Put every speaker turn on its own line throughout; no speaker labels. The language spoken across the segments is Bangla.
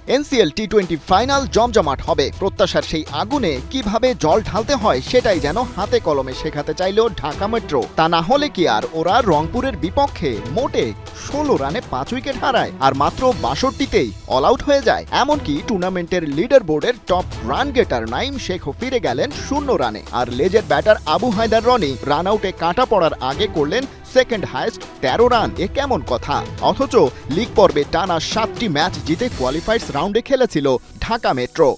এনসিএল টি-20 ফাইনাল জমজমাট হবে। প্রত্যাশার সেই আগুনে কিভাবে জল ঢালতে হয় সেটাই যেন হাতে কলমে শেখাতে চাইল ঢাকা মেট্রো। তা না হলে কি আর ওরা রংপুরের বিপক্ষে মোটে 16 রানে 5 উইকেট হারায় আর মাত্র 62তেই অল আউট হয়ে যায়। এমনকি টুর্নামেন্টের লিডার বোর্ডের টপ রান গেটার নাইম শেখও ফিরে গেলেন 0 রানে। আর লেজের ব্যাটার আবু হায়দার রনি রান আউটে কাটা পড়ার আগে করলেন সেকেন্ড হাইয়েস্ট 13 রান। এ কেমন কথা? অথচ লিগ পর্বে টানা 7টি ম্যাচ জিতে কোয়ালিফায়ার্স রাউন্ডে খেলেছিল ঢাকা মেট্রো।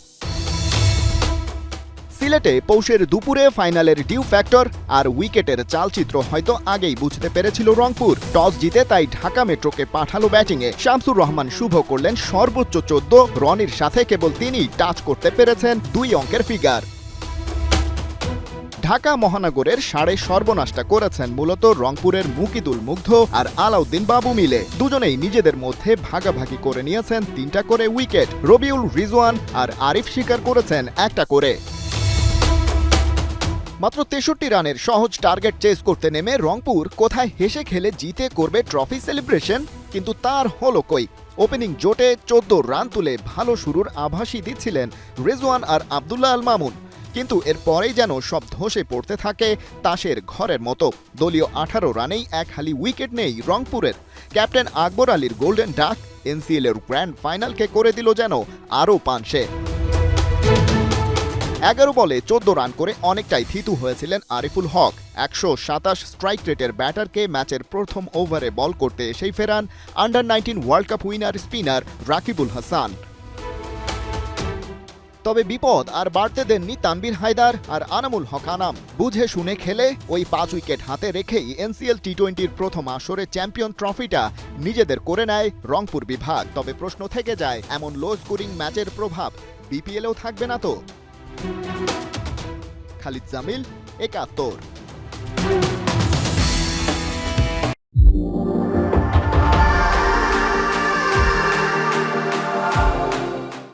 সিলেটে পৌষের দুপুরে ফাইনালের ডিউ ফ্যাক্টর আর উইকেটের চালচিত্র হয়তো আগেই বুঝতে পেরেছিল রংপুর। টস জিতে তাই ঢাকা মেট্রোকে পাঠালো ব্যাটিংয়ে। শামসুর রহমান শুভ করলেন সর্বোচ্চ 14, রনির সাথে কেবল তিনিই টাচ করতে পেরেছেন 2 অঙ্কের ফিগার। ঢাকা মহানগরের সাড়ে সর্বনাশটা করেছেন মূলত রংপুরের মুকিদুল মুগ্ধ আর আলাউদ্দিন বাবু মিলে। দুজনেই নিজেদের মধ্যে ভাগাভাগি করে নিয়েছেন 3টা করে উইকেট। রবিউল রিজওয়ান আর আরিফ শিকার করেছেন 1টা করে। মাত্র 63 রানের সহজ টার্গেট চেস করতে নেমে রংপুর কোথায় হেসে খেলে জিতে করবে ট্রফি সেলিব্রেশন, কিন্তু তার হলো কই। ওপেনিং জোটে 14 রান তুলে ভালো শুরুর আভাসই দিচ্ছিলেন রিজওয়ান আর আব্দুল্লাহ আল মামুন, কিন্তু এরপরেই যেন সব ধসে পড়তে থাকে তাসের ঘরের মতো। দলীয় 18 রানেই এক হালি উইকেট নেই রংপুরের। ক্যাপ্টেন আকবর আলীর গোল্ডেন ডাক এনসিএল এর গ্র্যান্ড ফাইনালকে করে দিল যেন আরও পানসে। 11 বলে 14 রান করে অনেকটাই থিতু হয়েছিলেন আরিফুল হক। 127 স্ট্রাইক রেটের ব্যাটারকে ম্যাচের প্রথম ওভারে বল করতে এসেই ফেরান under nineteen world cup winner spinner Rakibul Hasan. তবে বিপদ আর বাড়তে দেননি তানভীর হায়দার আর আনামুল হক আনাম। বুঝে শুনে খেলে ওই 5 উইকেট হাতে রেখেই এনসিএল টি-20-র প্রথম আসরে চ্যাম্পিয়ন ট্রফিটা নিজেদের করে নেয় রংপুর বিভাগ। তবে প্রশ্ন থেকে যায়, এমন লো স্কোরিং ম্যাচের প্রভাব বিপিএলেও থাকবে না তো? খালিদ জামিল, 71।